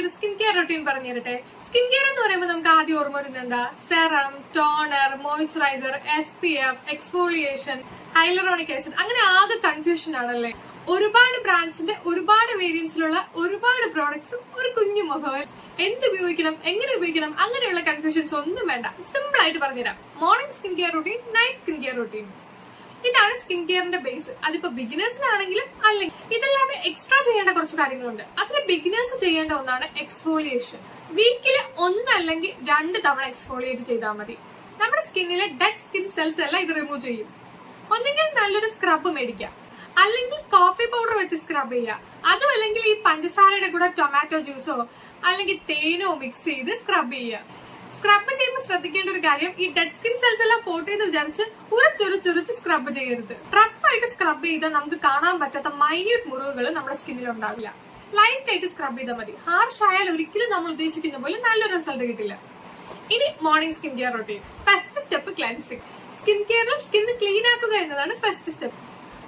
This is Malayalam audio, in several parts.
ഒരു സ്കിൻ കെയർ റൊട്ടീൻ പറഞ്ഞു തരട്ടെ. സ്കിൻ കെയർ എന്ന് പറയുമ്പോൾ നമുക്ക് ആദ്യം ഓർമ്മ വരുന്നത് എന്താ? Serum, toner, moisturiser, SPF, exfoliation, hyaluronic acid, അങ്ങനെ ആകെ കൺഫ്യൂഷൻ ആണല്ലേ. ഒരുപാട് ബ്രാൻഡ്സിന്റെ ഒരുപാട് വേരിയൻസിലുള്ള ഒരുപാട് പ്രോഡക്ട്സും ഒരു കുഞ്ഞു മൊബൈൽ. എന്ത് ഉപയോഗിക്കണം, എങ്ങനെ ഉപയോഗിക്കണം, അങ്ങനെയുള്ള കൺഫ്യൂഷൻസ് ഒന്നും വേണ്ട. സിമ്പിൾ ആയിട്ട് പറഞ്ഞുതരാം. Morning skin care routine, night skin care routine, ഇതാണ് സ്കിൻ കെയറിന്റെ ബേസ്. അതിപ്പോ ബിഗിനേഴ്സിനാണെങ്കിലും അല്ലെങ്കിൽ ഇതല്ലാതെ എക്സ്ട്രാ ചെയ്യേണ്ട കുറച്ച് കാര്യങ്ങളുണ്ട്. അതിൽ ബിഗിനേഴ്സ് ചെയ്യേണ്ട ഒന്നാണ് എക്സ്ഫോളിയേഷൻ. വീക്കില് 1 അല്ലെങ്കിൽ 2 തവണ എക്സ്ഫോളിയേറ്റ് ചെയ്താൽ മതി. നമ്മുടെ സ്കിന്നിലെ ഡെഡ് സ്കിൻ സെൽസ് എല്ലാം ഇത് റിമൂവ് ചെയ്യും. ഒന്നെങ്കിൽ നല്ലൊരു സ്ക്രബ് മേടിക്കാം, അല്ലെങ്കിൽ കോഫി പൗഡർ വെച്ച് സ്ക്രബ് ചെയ്യുക. അതും അല്ലെങ്കിൽ ഈ പഞ്ചസാരയുടെ കൂടെ ടൊമാറ്റോ ജ്യൂസോ അല്ലെങ്കിൽ തേനോ മിക്സ് ചെയ്ത് സ്ക്രബ് ചെയ്യുക. സ്ക്രബ് ചെയ്യുമ്പോൾ ശ്രദ്ധിക്കേണ്ട ഒരു കാര്യം, ഈ ഡെഡ് സ്കിൻ സെൽസ് എല്ലാം പോട്ടെന്ന് വിചാരിച്ച് ഉറച്ചൊരുച്ചൊരിച്ച് സ്ക്രബ് ചെയ്യരുത്. റഫ് ആയിട്ട് സ്ക്രബ് ചെയ്താൽ നമുക്ക് കാണാൻ പറ്റാത്ത മൈന്യൂട്ട് മുറിവുകൾ നമ്മുടെ സ്കിന്നിൽ ഉണ്ടാവില്ല. ലൈറ്റ് ആയിട്ട് സ്ക്രബ് ചെയ്താൽ മതി. ഹാർഷ് ആയാൽ ഒരിക്കലും നമ്മൾ ഉദ്ദേശിക്കുന്ന പോലെ നല്ലൊരു റിസൾട്ട് കിട്ടില്ല. ഇനി morning skin care routine. First step cleansing. Skin കെയറിൽ സ്കിൻ ക്ലീൻ ആക്കുക എന്നതാണ് ഫസ്റ്റ് സ്റ്റെപ്പ്.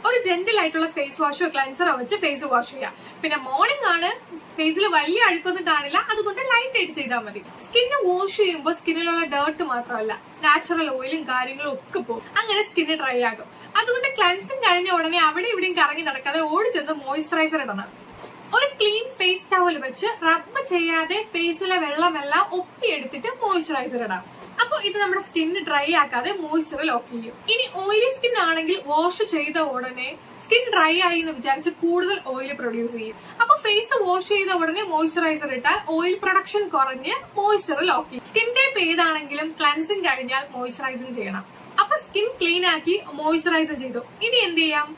ഒരു ജെന്റിൽ ആയിട്ടുള്ള ഫേസ് വാഷോ ക്ലെൻസറോ വെച്ച് ഫേസ് വാഷ് ചെയ്യാം. പിന്നെ മോർണിംഗ് ആണ്, ഫേസിൽ വലിയ അഴുക്കൊന്നും കാണില്ല, അതുകൊണ്ട് ലൈറ്റ് ആയിട്ട് ചെയ്താൽ മതി. സ്കിന്ന് വാഷ് ചെയ്യുമ്പോൾ സ്കിന്നിലുള്ള ഡേർട്ട് മാത്രമല്ല നാച്ചുറൽ ഓയിലും കാര്യങ്ങളും ഒക്കെ പോകും. അങ്ങനെ സ്കിന്ന് ഡ്രൈ ആകും. അതുകൊണ്ട് ക്ലെൻസിങ് കഴിഞ്ഞ ഉടനെ അവിടെ ഇവിടെയും കറങ്ങി നടക്കാതെ ഓടിച്ചെന്ന് മോയ്സ്ചറൈസർ ഇടണം. ഒരു ക്ലീൻ ഫേസ് ടവൽ വെച്ച് റബ്ബ് ചെയ്യാതെ ഫേസിലെ വെള്ളമെല്ലാം ഒപ്പിയെടുത്തിട്ട് മോയ്സ്ചറൈസർ ഇടാം. അപ്പൊ ഇത് നമ്മുടെ സ്കിന്ന് ഡ്രൈ ആക്കാതെ മോയ്സ്ചർ ലോക്ക് ചെയ്യും. ഇനി ഓയിലി സ്കിൻ ആണെങ്കിൽ വാഷ് ചെയ്ത ഉടനെ സ്കിൻ ഡ്രൈ ആയി എന്ന് വിചാരിച്ച് കൂടുതൽ ഓയിൽ പ്രൊഡ്യൂസ് ചെയ്യും. അപ്പൊ ഫേസ് വാഷ് ചെയ്ത ഉടനെ മോയ്സ്ചറൈസർ ഇട്ടാൽ ഓയിൽ പ്രൊഡക്ഷൻ കുറഞ്ഞ് മോയ്സ്ചർ ലോക്ക് ചെയ്യും. സ്കിൻ ടൈപ്പ് ഏതാണെങ്കിലും ക്ലൻസിങ് കഴിഞ്ഞാൽ മോയ്സ്ചറൈസിങ് ചെയ്യണം. അപ്പൊ സ്കിൻ ക്ലീൻ ആക്കി മോയ്സ്ചറൈസർ ചെയ്തു. ഇനി എന്ത് ചെയ്യാം?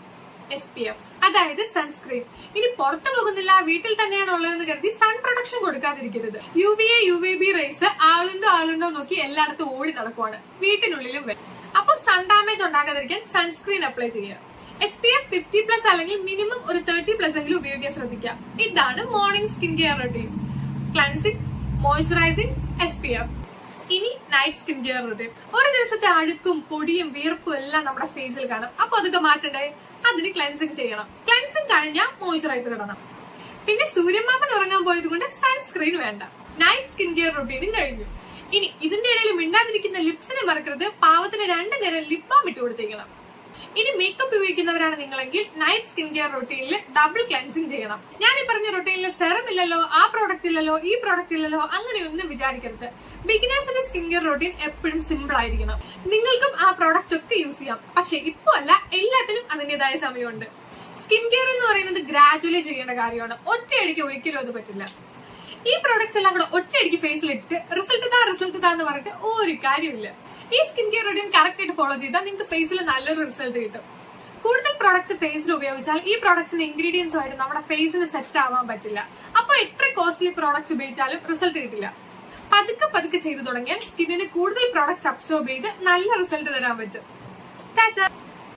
SPF, അതായത് സൺസ്ക്രീൻ. ഇനി പുറത്തു പോകുന്നില്ല, വീട്ടിൽ തന്നെയാണ് ഉള്ളതെന്ന് കരുതി സൺ പ്രൊട്ടക്ഷൻ കൊടുക്കാതിരിക്കരുത്. UVA UVB റേസ് ആളുണ്ടോ നോക്കി എല്ലായിടത്തും ഓടി നടക്കുവാണ്, വീട്ടിനുള്ളിലും വരും. അപ്പൊ സൺ ഡാമേജ് ഉണ്ടാകാതിരിക്കാൻ സൺസ്ക്രീൻ അപ്ലൈ ചെയ്യുക. SPF 50+ അല്ലെങ്കിൽ മിനിമം ഒരു 30+ എങ്കിലും ഉപയോഗിക്കാൻ ശ്രദ്ധിക്കുക. ഇതാണ് morning skin care routine. Cleansing, moisturising, SPF. ഇനി നൈറ്റ് സ്കിൻ കെയർ റൊട്ടീൻ. ഒരു ദിവസത്തെ അഴുക്കും പൊടിയും വീർപ്പും എല്ലാം നമ്മുടെ ഫേസിൽ കാണും. അപ്പൊ അതൊക്കെ മാറ്റണ്ടേ? അതിന് ക്ലെൻസിങ് ചെയ്യണം. ക്ലെൻസിങ് കഴിഞ്ഞാൽ മോയ്സ്ചറൈസർ ഇടണം. പിന്നെ സൂര്യമാമൻ ഉറങ്ങാൻ പോയത് കൊണ്ട് സൺസ്ക്രീൻ വേണ്ട. നൈറ്റ് സ്കിൻ കെയർ റൊട്ടീനും കഴിഞ്ഞു. ഇനി ഇതിന്റെ ഇടയിൽ മിണ്ടാതിരിക്കുന്ന ലിപ്സിനെ മറക്കരുത്. പാവത്തിന് 2 നേരം ലിപ് ബാം ഇട്ട് കൊടുത്തേക്കണം. ഇനി മേക്കപ്പ് ഉപയോഗിക്കുന്നവരാണ് നിങ്ങളെങ്കിൽ നൈറ്റ് സ്കിൻ കെയർ റൊട്ടീനിൽ ഡബിൾ ക്ലെൻസിങ് ചെയ്യണം. ഞാൻ ഈ പറഞ്ഞ റൊട്ടീനിൽ സെറം ഇല്ലല്ലോ, ആ പ്രോഡക്റ്റ് ഇല്ലല്ലോ, ഈ പ്രോഡക്റ്റ് ഇല്ലല്ലോ, അങ്ങനെയൊന്നും വിചാരിക്കരുത്. ബിഗിനേഴ്സിന്റെ സ്കിൻ കെയർ റൊട്ടീൻ എപ്പോഴും സിമ്പിൾ ആയിരിക്കണം. നിങ്ങൾക്കും ആ പ്രോഡക്റ്റ് ഒക്കെ യൂസ് ചെയ്യാം. പക്ഷെ ഇപ്പൊ അല്ല, എല്ലാത്തിനും അതിന്റേതായ സമയമുണ്ട്. സ്കിൻ കെയർ എന്ന് പറയുന്നത് ഗ്രാജുവലി ചെയ്യേണ്ട കാര്യമാണ്. ഒറ്റയടിക്ക് ഒരിക്കലും അത് പറ്റില്ല. ഈ പ്രോഡക്ട്സ് എല്ലാം കൂടെ ഒറ്റയടിക്ക് ഫേസിൽ ഇട്ടിട്ട് റിസൾട്ട് താ എന്ന് പറഞ്ഞിട്ട് ഒരു കാര്യമില്ല. ഈ സ്കിൻ കെയർ റൊട്ടീൻ കറക്റ്റ് ആയിട്ട് ഫോളോ ചെയ്താൽ നിങ്ങൾക്ക് ഫേസിൽ നല്ലൊരു റിസൾട്ട് കിട്ടും. കൂടുതൽ പ്രോഡക്ട്സ് ഫേസിൽ ഉപയോഗിച്ചാൽ ഈ പ്രോഡക്ട്സിന്റെ ഇൻഗ്രീഡിയൻസും ആയിട്ട് നമ്മുടെ ഫേസിന് സെറ്റ് ആവാൻ പറ്റില്ല. അപ്പൊ എത്ര കോസ്റ്റ്ലി പ്രോഡക്ട്സ് ഉപയോഗിച്ചാലും റിസൾട്ട് കിട്ടില്ല. പതുക്കെ ചെയ്തു തുടങ്ങിയാൽ സ്കിന്നിന് കൂടുതൽ പ്രോഡക്ട്സ് അബ്സോർബ് ചെയ്ത് നല്ല റിസൾട്ട് തരാൻ പറ്റും.